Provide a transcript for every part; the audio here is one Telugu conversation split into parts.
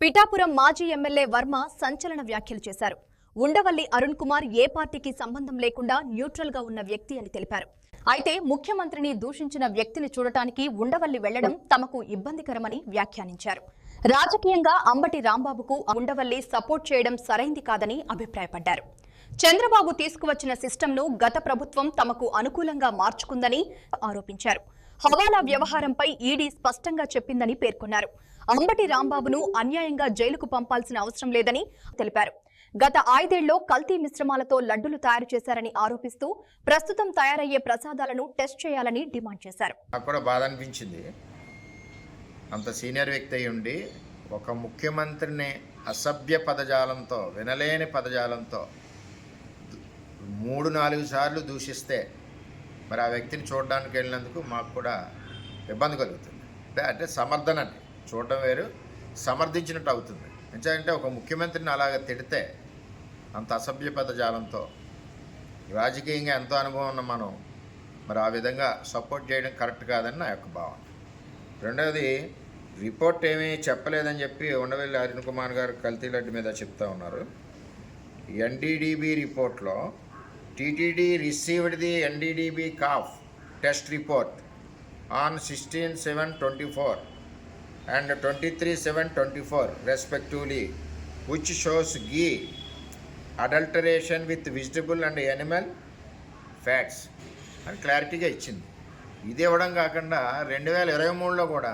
పిఠాపురం మాజీ ఎమ్మెల్యే వర్మ సంచలన వ్యాఖ్యలు చేశారు. ఉండవల్లి అరుణ్ కుమార్ ఏ పార్టీకి సంబంధం లేకుండా న్యూట్రల్ గా ఉన్న వ్యక్తి అని తెలిపారు. అయితే ముఖ్యమంత్రిని దూషించిన వ్యక్తిని చూడటానికి ఉండవల్లి వెళ్లడం తమకు ఇబ్బందికరమని వ్యాఖ్యానించారు. రాజకీయంగా అంబటి రాంబాబుకు ఉండవల్లి సపోర్ట్ చేయడం సరైంది కాదని అభిప్రాయపడ్డారు. చంద్రబాబు తీసుకువచ్చిన సిస్టంను గత ప్రభుత్వం తమకు అనుకూలంగా మార్చుకుందని ఆరోపించారు. హవాలా వ్యవహారంపై ఈడీ స్పష్టంగా చెప్పిందని పేర్కొన్నారు. అంబటి రాంబాబును అన్యాయంగా జైలుకు పంపాల్సిన అవసరం లేదని తెలిపారు. గత 5 ఏళ్లలో కల్తీ మిశ్రమాలతో లడ్డూలు తయారు చేశారని ఆరోపిస్తూ ప్రస్తుతం తయారయ్యే ప్రసాదాలను టెస్ట్ చేయాలని డిమాండ్ చేశారు. నాకు కూడా బాధ అనిపించింది. అంత సీనియర్ వ్యక్తి అయి ఉండి ఒక ముఖ్యమంత్రిని అసభ్య పదజాలంతో, వినలేని పదజాలంతో 3-4 సార్లు దూషిస్తే మరి ఆ వ్యక్తిని చూడడానికి వెళ్ళినందుకు మాకు కూడా ఇబ్బంది కలుగుతుంది. అంటే సమర్థన అండి, చూడడం వేరు, సమర్థించినట్టు అవుతుంది. ఎందుకంటే ఒక ముఖ్యమంత్రిని అలాగ తిడితే అంత అసభ్య పదజాలంతో రాజకీయంగా ఎంతో అనుభవం ఉన్న మనం మరి ఆ విధంగా సపోర్ట్ చేయడం కరెక్ట్ కాదని నా యొక్క భావన. రెండవది, రిపోర్ట్ ఏమీ చెప్పలేదని చెప్పి ఉండవల్లి అరుణ్ కుమార్ గారు కల్తీ లడ్డు మీద చెప్తా ఉన్నారు. ఎన్డీడీబీ రిపోర్ట్లో టీటీడీ రిసీవ్డ్ ది ఎన్డీడీబీ కాఫ్ test report on 16/7/24 and 23/7/24 respectively, which shows ghee adulteration with vegetable and animal fats అని క్లారిటీగా ఇచ్చింది. ఇది ఇవ్వడం కాకుండా 2023లో కూడా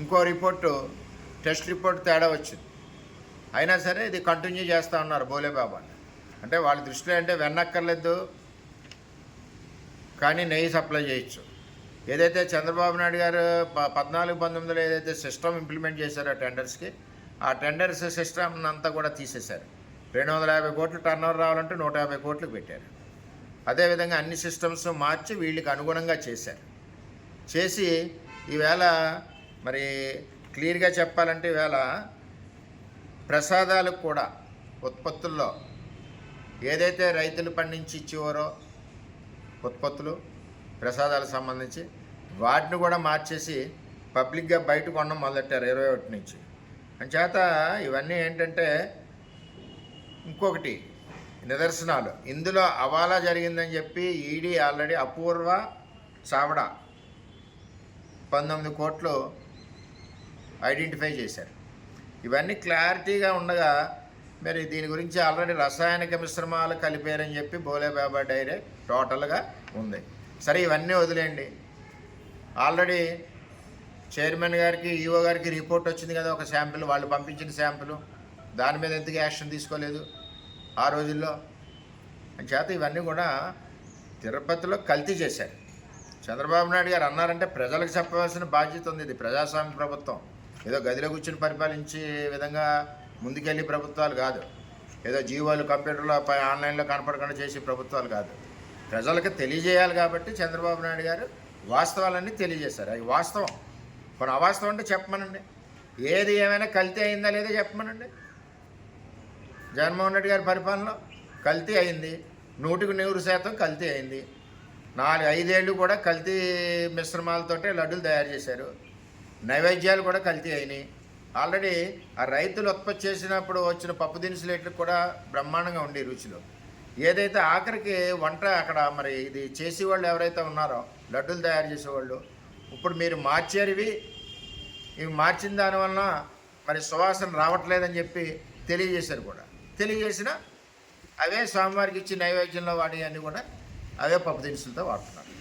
ఇంకో రిపోర్టు, టెస్ట్ రిపోర్ట్ తేడా వచ్చింది. అయినా సరే ఇది కంటిన్యూ చేస్తూ ఉన్నారు బోలేబాబా. అంటే వాళ్ళ దృష్టిలో అంటే వెన్నక్కర్లేదు కానీ నెయ్యి సప్లై చేయొచ్చు. ఏదైతే చంద్రబాబు నాయుడు గారు 14-19లో ఏదైతే సిస్టమ్ ఇంప్లిమెంట్ చేశారో టెండర్స్కి, ఆ టెండర్స్ సిస్టమ్ అంతా కూడా తీసేశారు. 250 కోట్లు టర్నోవర్ రావాలంటే 150 కోట్లకు పెట్టారు. అదేవిధంగా అన్ని సిస్టమ్స్ మార్చి వీళ్ళకి అనుగుణంగా చేశారు. చేసి ఈవేళ మరి క్లియర్గా చెప్పాలంటే ఈవేళ ప్రసాదాలకు కూడా ఉత్పత్తుల్లో ఏదైతే రైతులు పండించి ఇచ్చేవారో ఉత్పత్తులు ప్రసాదాలకు సంబంధించి వాటిని కూడా మార్చేసి పబ్లిక్గా బయట కొనడం మొదలెట్టారు 21 నుంచి. అంచేత ఇవన్నీ ఏంటంటే ఇంకొకటి నిదర్శనాలు. ఇందులో హవాలా జరిగిందని చెప్పి ఈడీ ఆల్రెడీ అపూర్వ చావడా 19 కోట్లు ఐడెంటిఫై చేశారు. ఇవన్నీ క్లారిటీగా ఉండగా మరి దీని గురించి ఆల్రెడీ రసాయనిక మిశ్రమాలు కలిపారని చెప్పి బోలేబాబా డైరీ టోటల్గా ఉంది. సరే, ఇవన్నీ వదిలేయండి. ఆల్రెడీ చైర్మన్ గారికి, ఈఓ గారికి రిపోర్ట్ వచ్చింది కదా, ఒక శాంపిల్, వాళ్ళు పంపించిన శాంపిల్. దాని మీద ఎందుకు యాక్షన్ తీసుకోలేదు ఆ రోజుల్లో? చేత ఇవన్నీ కూడా తిరుపతిలో కల్తీ చేశారు. చంద్రబాబు నాయుడు గారు అన్నారంటే ప్రజలకు చెప్పవలసిన బాధ్యత ఉంది. ఇది ప్రజాస్వామ్య ప్రభుత్వం. ఏదో గదిలో కూర్చొని పరిపాలించే విధంగా ముందుకెళ్ళి ప్రభుత్వాలు కాదు. ఏదో జీవోలు కంప్యూటర్లో ఆన్లైన్లో కనపడకుండా చేసే ప్రభుత్వాలు కాదు. ప్రజలకు తెలియజేయాలి కాబట్టి చంద్రబాబు నాయుడు గారు వాస్తవాలన్నీ తెలియజేశారు. అవి వాస్తవం. కొన్ని అవాస్తవం అంటే చెప్పమనండి. ఏది ఏమైనా కల్తీ అయిందా లేదా చెప్పమనండి. జగన్మోహన్ రెడ్డి గారి పరిపాలనలో కల్తీ అయింది, 100% కల్తీ అయింది. 4-5 ఏళ్ళు కూడా కల్తీ మిశ్రమాలతోటే లడ్డూలు తయారు చేశారు. నైవేద్యాలు కూడా కల్తీ అయినాయి. ఆల్రెడీ ఆ రైతులు ఉత్పత్తి చేసినప్పుడు వచ్చిన పప్పు దినుసులు కూడా బ్రహ్మాండంగా ఉండి రుచిలో. ఏదైతే ఆఖరికి వంట అక్కడ మరి ఇది చేసేవాళ్ళు ఎవరైతే ఉన్నారో లడ్డూలు తయారు చేసేవాళ్ళు, ఇప్పుడు మీరు మార్చారు ఇవి మార్చిన దానివల్ల మరి సువాసన రావట్లేదని చెప్పి తెలియజేశారు కూడా. తెలియజేసిన అవే స్వామివారికి ఇచ్చి నైవేద్యంలో వాడి అన్నీ కూడా అవే పప్పు దినుసులతో వాడుతున్నారు.